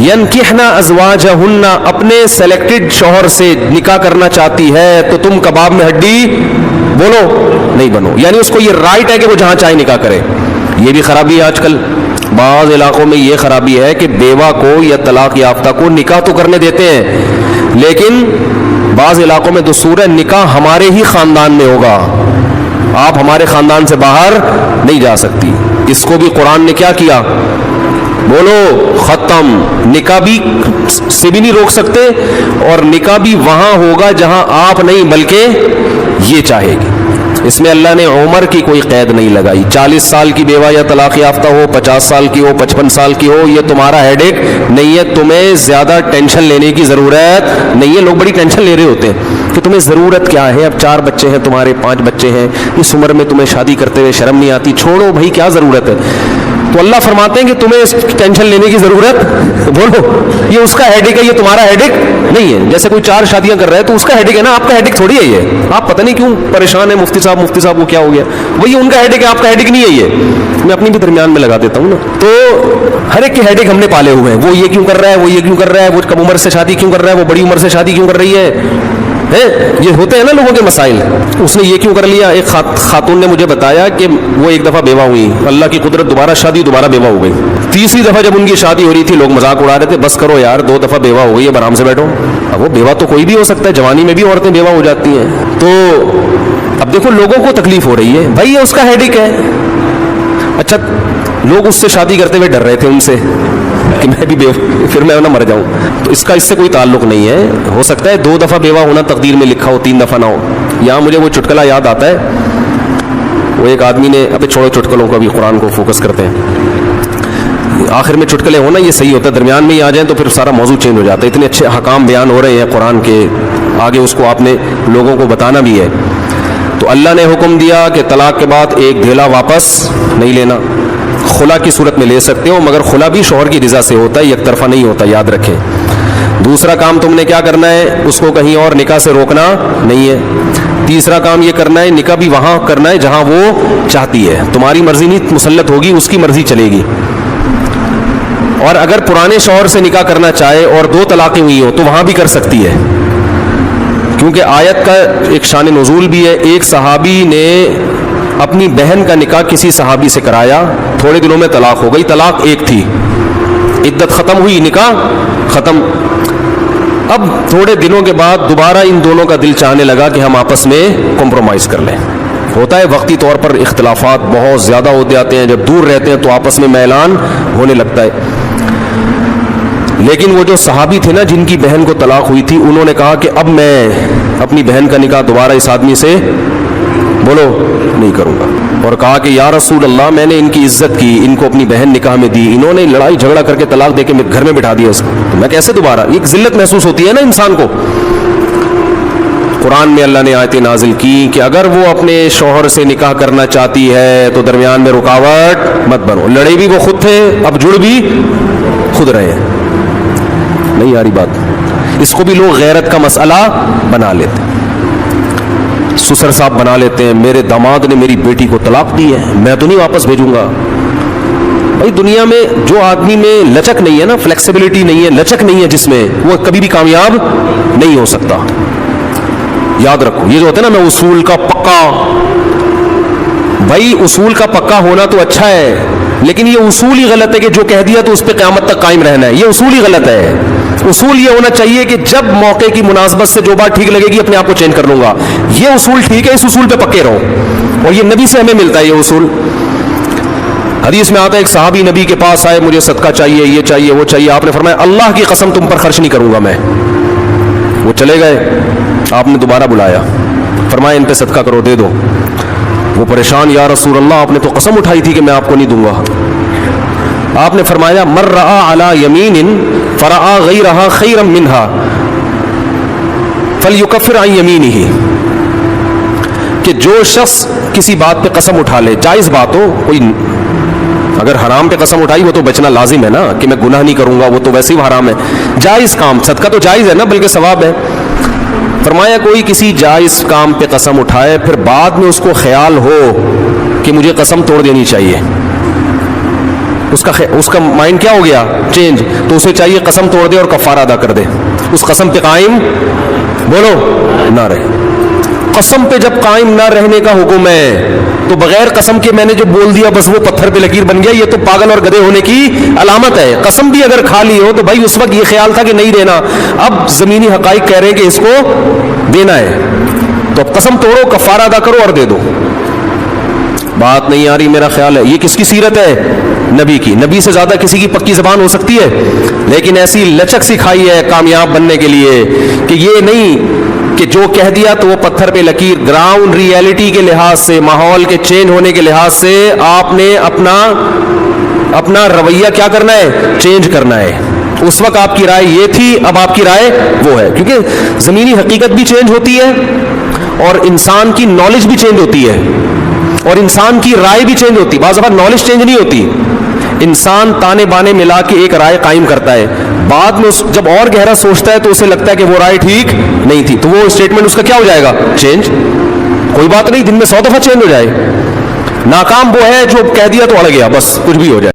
ینکحنا ازواجہن اپنے سلیکٹڈ شوہر سے نکاح کرنا چاہتی ہے تو تم کباب میں ہڈی بولو نہیں بنو، یعنی اس کو یہ رائٹ ہے کہ وہ جہاں چاہے نکاح کرے. یہ بھی خرابی ہے آج کل بعض علاقوں میں، یہ خرابی ہے کہ بیوہ کو یا طلاق یافتہ کو نکاح تو کرنے دیتے ہیں، لیکن بعض علاقوں میں دستور ہے نکاح ہمارے ہی خاندان میں ہوگا، آپ ہمارے خاندان سے باہر نہیں جا سکتی. اس کو بھی قرآن نے کیا کیا بولو ختم. نکاح بھی سے بھی نہیں روک سکتے، اور نکاح بھی وہاں ہوگا جہاں آپ نہیں بلکہ یہ چاہے گی. اس میں اللہ نے عمر کی کوئی قید نہیں لگائی. 40 سال کی بیوہ یا طلاق یافتہ ہو، 50 سال کی ہو، 55 سال کی ہو، یہ تمہارا ہیڈ ایک نہیں ہے. تمہیں زیادہ ٹینشن لینے کی ضرورت نہیں ہے. لوگ بڑی ٹینشن لے رہے ہوتے ہیں کہ تمہیں ضرورت کیا ہے، اب 4 بچے ہیں تمہارے، 5 بچے ہیں، اس عمر میں تمہیں شادی کرتے ہوئے شرم نہیں آتی. چھوڑو بھائی، کیا ضرورت ہے. تو اللہ فرماتے ہیں کہ تمہیں اس ٹینشن لینے کی ضرورت بولو یہ اس کا ہیڈک ہے، یہ تمہارا ہیڈک نہیں ہے. جیسے کوئی 4 شادیاں کر رہا ہے تو اس کا ہیڈک ہے نا، آپ کا ہیڈک تھوڑی ہے یہ. آپ پتہ نہیں کیوں پریشان ہیں مفتی صاحب وہ کیا ہو گیا، وہی ان کا ہیڈک ہے، آپ کا ہیڈک نہیں ہے. یہ میں اپنی بھی درمیان میں لگا دیتا ہوں نا. تو ہر ایک کے ہیڈک ہم نے پالے ہوئے ہیں. وہ یہ کیوں کر رہا ہے، وہ یہ کیوں کر رہا ہے، وہ کم عمر سے شادی کیوں کر رہا ہے، وہ بڑی عمر سے شادی کیوں کر رہی ہے. یہ ہوتے ہیں نا لوگوں کے مسائل. اس نے یہ کیوں کر لیا. ایک خاتون نے مجھے بتایا کہ وہ ایک دفعہ بیوہ ہوئی، اللہ کی قدرت دوبارہ شادی، دوبارہ بیوہ ہو گئی. تیسری دفعہ جب ان کی شادی ہو رہی تھی لوگ مذاق اڑا رہے تھے، بس کرو یار 2 دفعہ بیوہ ہو گئی، اب آرام سے بیٹھو. اب وہ بیوہ تو کوئی بھی ہو سکتا ہے، جوانی میں بھی عورتیں بیوہ ہو جاتی ہیں. تو اب دیکھو لوگوں کو تکلیف ہو رہی ہے، بھائی یہ اس کا ہیڈک ہے. اچھا لوگ اس سے شادی کرتے ہوئے ڈر رہے تھے ان سے کہ میں بھی پھر میں نہ مر جاؤں. تو اس کا اس سے کوئی تعلق نہیں ہے. ہو سکتا ہے 2 دفعہ بیوہ ہونا تقدیر میں لکھا ہو، 3 دفعہ نہ ہو. یہاں مجھے وہ چٹکلا یاد آتا ہے، وہ ایک آدمی نے، ابھی چھوڑو چٹکلوں کو، ابھی قرآن کو فوکس کرتے ہیں. آخر میں چٹکلے ہونا یہ صحیح ہوتا ہے، درمیان میں ہی آ جائیں تو پھر سارا موضوع چینج ہو جاتا ہے. اتنے اچھے حکام بیان ہو رہے ہیں قرآن کے، آگے اس کو آپ نے لوگوں کو بتانا بھی ہے. تو اللہ نے حکم دیا کہ طلاق کے بعد ایک دھیلا واپس نہیں لینا. خلا کی صورت میں لے سکتے ہو، مگر خلا بھی شوہر کی رضا سے ہوتا ہے، یک طرفہ نہیں ہوتا، یاد رکھیں. دوسرا کام تم نے کیا کرنا ہے، اس کو کہیں اور نکاح سے روکنا نہیں ہے. تیسرا کام یہ کرنا ہے، نکاح بھی وہاں کرنا ہے جہاں وہ چاہتی ہے. تمہاری مرضی نہیں مسلط ہوگی، اس کی مرضی چلے گی. اور اگر پرانے شوہر سے نکاح کرنا چاہے اور 2 طلاقیں ہوئی ہو تو وہاں بھی کر سکتی ہے، کیونکہ آیت کا ایک شان نزول بھی ہے. ایک صحابی نے اپنی بہن کا نکاح کسی صحابی سے کرایا، تھوڑے دنوں میں طلاق ہو گئی. طلاق ایک تھی، عدت ختم ہوئی، نکاح ختم. اب تھوڑے دنوں کے بعد دوبارہ ان دونوں کا دل چاہنے لگا کہ ہم آپس میں کمپرومائز کر لیں. ہوتا ہے وقتی طور پر اختلافات بہت زیادہ ہو جاتے ہیں، جب دور رہتے ہیں تو آپس میں میلان ہونے لگتا ہے. لیکن وہ جو صحابی تھے نا جن کی بہن کو طلاق ہوئی تھی، انہوں نے کہا کہ اب میں اپنی بہن کا نکاح دوبارہ اس آدمی سے بولو نہیں کروں گا. اور کہا کہ یا رسول اللہ، میں نے ان کی عزت کی، ان کو اپنی بہن نکاح میں دی، انہوں نے لڑائی جھگڑا کر کے طلاق دے کے گھر میں بٹھا دیا اس کو، تو میں کیسے دوبارہ. ایک ذلت محسوس ہوتی ہے نا انسان کو. قرآن میں اللہ نے آیتیں نازل کی کہ اگر وہ اپنے شوہر سے نکاح کرنا چاہتی ہے تو درمیان میں رکاوٹ مت بنو. لڑے بھی وہ خود تھے، اب جڑ بھی خود رہے ہیں. نہیں آ رہی بات. اس کو بھی لوگ غیرت کا مسئلہ بنا لیتے ہیں، سسر صاحب بنا لیتے ہیں. میرے داماد نے میری بیٹی کو طلاق دی ہے، میں تو نہیں واپس بھیجوں گا. بھائی دنیا میں جو آدمی میں لچک نہیں ہے نا، فلیکسیبلٹی نہیں ہے، لچک نہیں ہے جس میں، وہ کبھی بھی کامیاب نہیں ہو سکتا. یاد رکھو یہ جو ہوتا ہے نا، میں اصول کا پکا. بھائی اصول کا پکا ہونا تو اچھا ہے، لیکن یہ اصول ہی غلط ہے کہ جو کہہ دیا تو اس پہ قیامت تک قائم رہنا ہے. یہ اصول ہی غلط ہے. اصول یہ ہونا چاہیے کہ جب موقع کی مناسبت سے جو بات ٹھیک لگے گی اپنے آپ کو چینج کر لوں گا. یہ اصول ٹھیک ہے، اس اصول پہ پکے رہو. اور یہ نبی سے ہمیں ملتا ہے یہ اصول. حدیث میں آتا ہے ایک صحابی نبی کے پاس آئے، مجھے صدقہ چاہیے، یہ چاہیے، وہ چاہیے. آپ نے فرمایا اللہ کی قسم تم پر خرچ نہیں کروں گا میں. وہ چلے گئے، آپ نے دوبارہ بلایا، فرمایا ان پہ صدقہ کرو، دے دو. وہ پریشان، یا رسول اللہ آپ نے تو قسم اٹھائی تھی کہ میں آپ کو نہیں دوں گا. آپ نے فرمایا مر رعا علی یمین فرعا غیرہا خیرا منہا فلیکفر عن یمینہ. کہ جو شخص کسی بات پہ قسم اٹھا لے، جائز بات ہو، کوئی اگر حرام پہ قسم اٹھائی وہ تو بچنا لازم ہے نا، کہ میں گناہ نہیں کروں گا، وہ تو ویسے ہی حرام ہے. جائز کام، صدقہ تو جائز ہے نا، بلکہ ثواب ہے. فرمایا کوئی کسی جائز کام پہ قسم اٹھائے، پھر بعد میں اس کو خیال ہو کہ مجھے قسم توڑ دینی چاہیے، اس کا مائنڈ کیا ہو گیا؟ چینج. تو اسے چاہیے قسم توڑ دے اور کفارہ ادا کر دے, اس قسم پہ قائم بولو نہ رہے. قسم پہ جب قائم نہ رہنے کا حکم ہے تو بغیر قسم کے میں نے جو بول دیا بس وہ پتھر پہ لکیر بن گیا, یہ تو پاگل اور گدھے ہونے کی علامت ہے. قسم بھی اگر کھا لی ہو تو بھائی اس وقت یہ خیال تھا کہ نہیں دینا, اب زمینی حقائق کہہ رہے ہیں کہ اس کو دینا ہے, تو اب قسم توڑو, کفارہ ادا کرو اور دے دو. بات نہیں آ رہی میرا خیال ہے. یہ کس کی سیرت ہے؟ نبی کی. نبی سے زیادہ کسی کی پکی زبان ہو سکتی ہے؟ لیکن ایسی لچک سکھائی ہے کامیاب بننے کے لیے کہ یہ نہیں کہ جو کہہ دیا تو وہ پتھر پہ لکیر. گراؤنڈ ریئلٹی کے لحاظ سے, ماحول کے چینج ہونے کے لحاظ سے آپ نے اپنا رویہ کیا کرنا ہے؟ چینج کرنا ہے. اس وقت آپ کی رائے یہ تھی, اب آپ کی رائے وہ ہے, کیونکہ زمینی حقیقت بھی چینج ہوتی ہے اور انسان کی نالج بھی چینج ہوتی ہے اور انسان کی رائے بھی چینج ہوتی ہے. بعض دفعہ نالج چینج نہیں ہوتی, انسان تانے بانے ملا کے ایک رائے قائم کرتا ہے, بعد میں جب اور گہرا سوچتا ہے تو اسے لگتا ہے کہ وہ رائے ٹھیک نہیں تھی, تو وہ اسٹیٹمنٹ اس کا کیا ہو جائے گا؟ چینج. کوئی بات نہیں, دن میں 100 دفعہ چینج ہو جائے. ناکام وہ ہے جو کہہ دیا تو اڑ گیا, بس کچھ بھی ہو جائے.